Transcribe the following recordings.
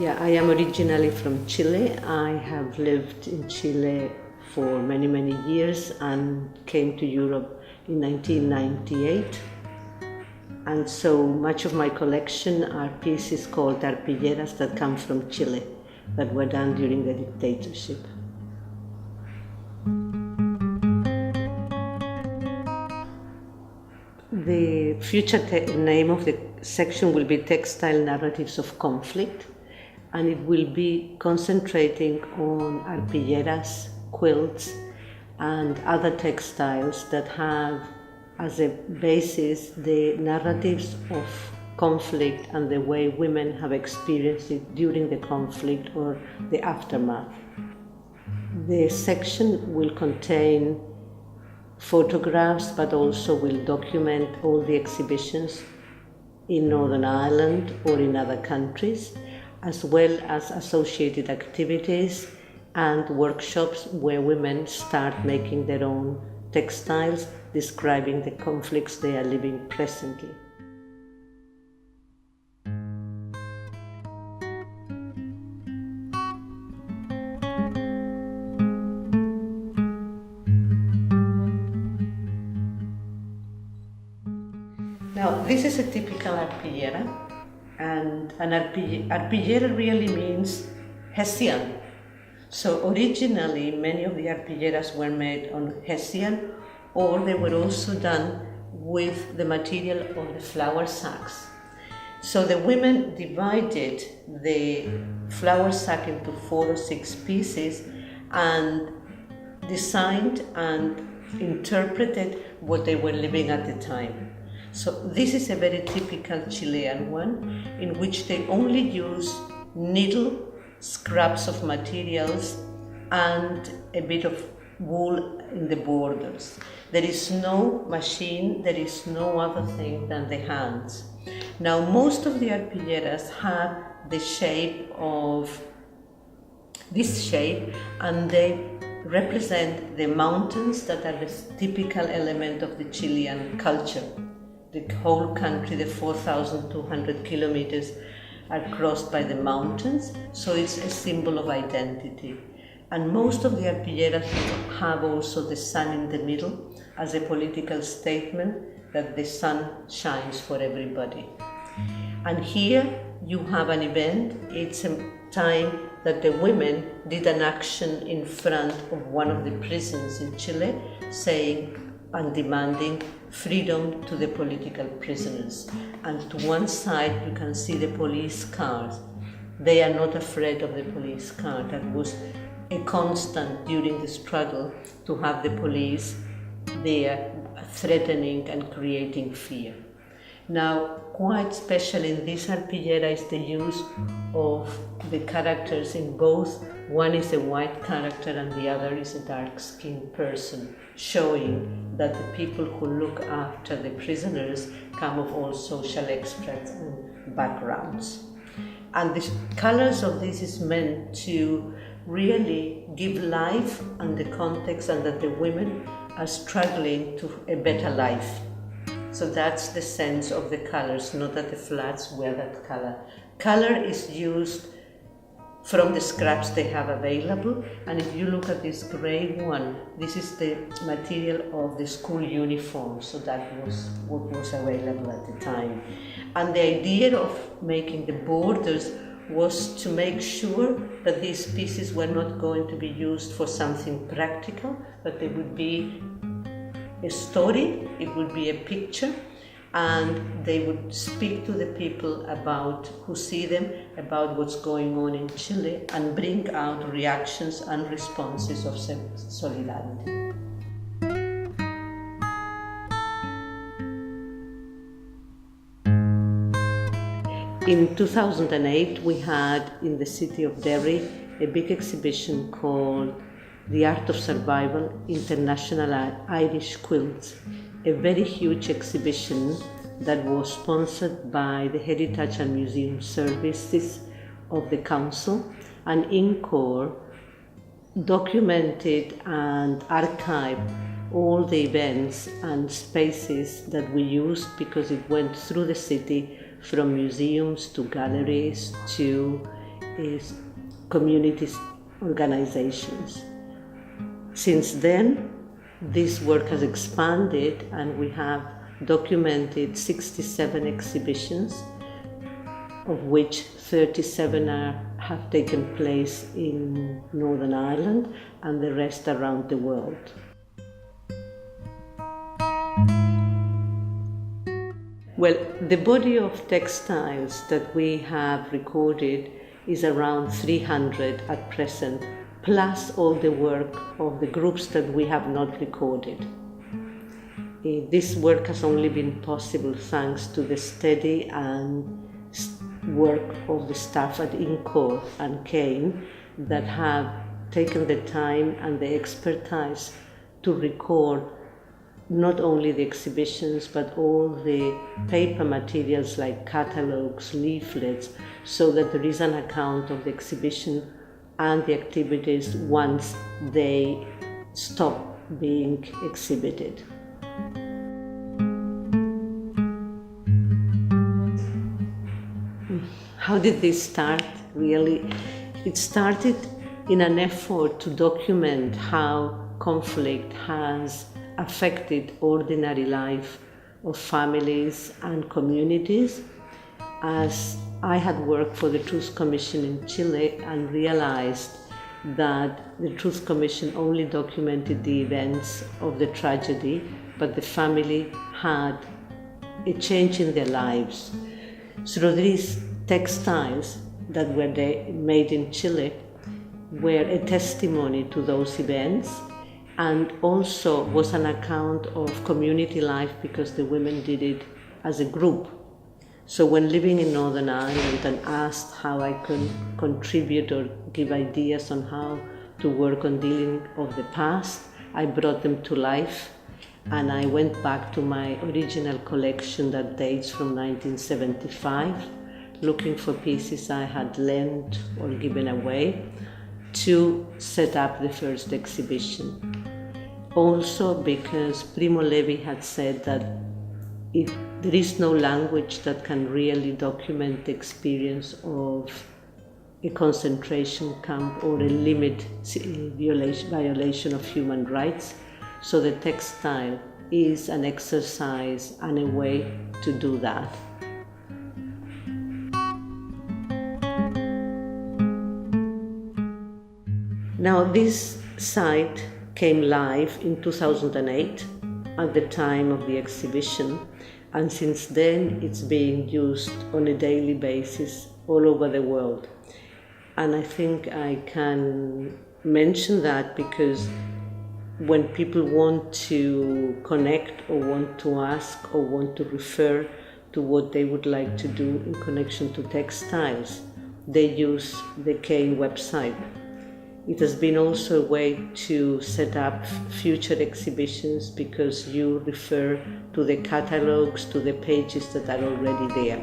Yeah, I am originally from Chile. I have lived in Chile for many, many years and came to Europe in 1998. And so much of my collection are pieces called arpilleras that come from Chile, that were done during the dictatorship. The future name of the section will be Textile Narratives of Conflict, and it will be concentrating on arpilleras, quilts, and other textiles that have as a basis the narratives of conflict and the way women have experienced it during the conflict or the aftermath. The section will contain photographs, but also will document all the exhibitions in Northern Ireland or in other countries, as well as associated activities and workshops where women start making their own textiles, describing the conflicts they are living presently. Now, this is a typical arpillera, and an arpillera really means Hessian. So originally, many of the arpilleras were made on Hessian, or they were also done with the material of the flour sacks. So the women divided the flour sack into 4 or 6 pieces and designed and interpreted what they were living at the time. So this is a very typical Chilean one, in which they only use needle, scraps of materials, and a bit of wool in the borders. There is no machine, there is no other thing than the hands. Now, most of the arpilleras have the shape of this shape, and they represent the mountains that are the typical element of the Chilean culture. The whole country, the 4,200 kilometers, are crossed by the mountains, so it's a symbol of identity. And most of the arpilleras have also the sun in the middle as a political statement that the sun shines for everybody. And here you have an event. It's a time that the women did an action in front of one of the prisons in Chile, saying and demanding freedom to the political prisoners. And to one side you can see the police cars. They are not afraid of the police car. That was a constant during the struggle, to have the police there threatening and creating fear. Now, quite special in this arpillera is the use of the characters in both. One is a white character and the other is a dark-skinned person, showing that the people who look after the prisoners come of all social extracts and backgrounds. And the colors of this is meant to really give life and the context, and that the women are struggling to a better life. So that's the sense of the colors, not that the flats wear that color. Color is used from the scraps they have available, and if you look at this gray one, this is the material of the school uniform, so that was what was available at the time. And the idea of making the borders was to make sure that these pieces were not going to be used for something practical, that they would be a story, it would be a picture, and they would speak to the people about who see them, about what's going on in Chile, and bring out reactions and responses of solidarity. In 2008, we had in the city of Derry a big exhibition called The Art of Survival, International Irish Quilts, a very huge exhibition that was sponsored by the Heritage and Museum Services of the Council, and INCOR documented and archived all the events and spaces that we used, because it went through the city from museums to galleries to is community organizations. Since then, this work has expanded and we have documented 67 exhibitions, of which 37 have taken place in Northern Ireland and the rest around the world. Well, the body of textiles that we have recorded is around 300 at present, plus all the work of the groups that we have not recorded. This work has only been possible thanks to the steady and work of the staff at INCO and CAIN that have taken the time and the expertise to record not only the exhibitions but all the paper materials like catalogues, leaflets, so that there is an account of the exhibition and the activities once they stop being exhibited. How did this start, really? It started in an effort to document how conflict has affected ordinary life of families and communities, as I had worked for the Truth Commission in Chile and realized that the Truth Commission only documented the events of the tragedy, but the family had a change in their lives. So these textiles that were made in Chile were a testimony to those events, and also was an account of community life because the women did it as a group. So when living in Northern Ireland and asked how I could contribute or give ideas on how to work on dealing of the past, I brought them to life, and I went back to my original collection that dates from 1975, looking for pieces I had lent or given away to set up the first exhibition. Also because Primo Levi had said that there is no language that can really document the experience of a concentration camp or a limit violation of human rights. So the textile is an exercise and a way to do that. Now this site came live in 2008 at the time of the exhibition, and since then it's being used on a daily basis all over the world. And I think I can mention that because when people want to connect or want to ask or want to refer to what they would like to do in connection to textiles, they use the CAIN website. It has been also a way to set up future exhibitions because you refer to the catalogues, to the pages that are already there.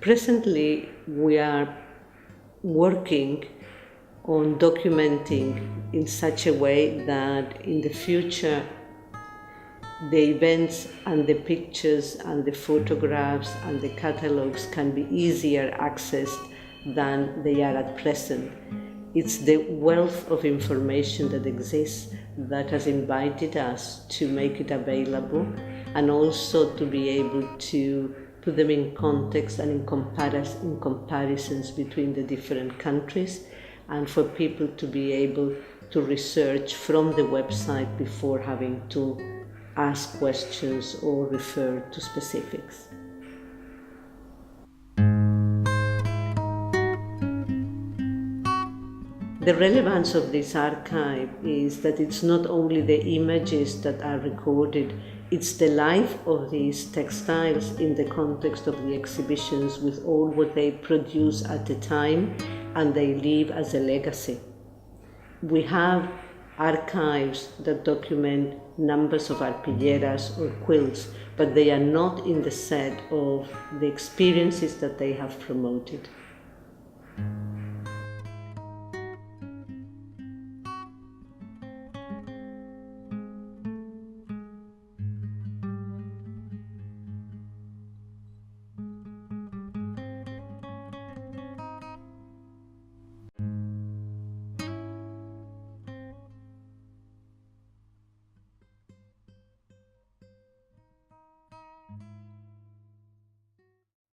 Presently, we are working on documenting in such a way that in the future the events and the pictures and the photographs and the catalogues can be easier accessed than they are at present. It's the wealth of information that exists that has invited us to make it available, and also to be able to put them in context and in comparisons between the different countries, and for people to be able to research from the website before having to ask questions or refer to specifics. The relevance of this archive is that it's not only the images that are recorded, it's the life of these textiles in the context of the exhibitions, with all what they produce at the time and they leave as a legacy. We have archives that document numbers of arpilleras or quilts, but they are not in the set of the experiences that they have promoted.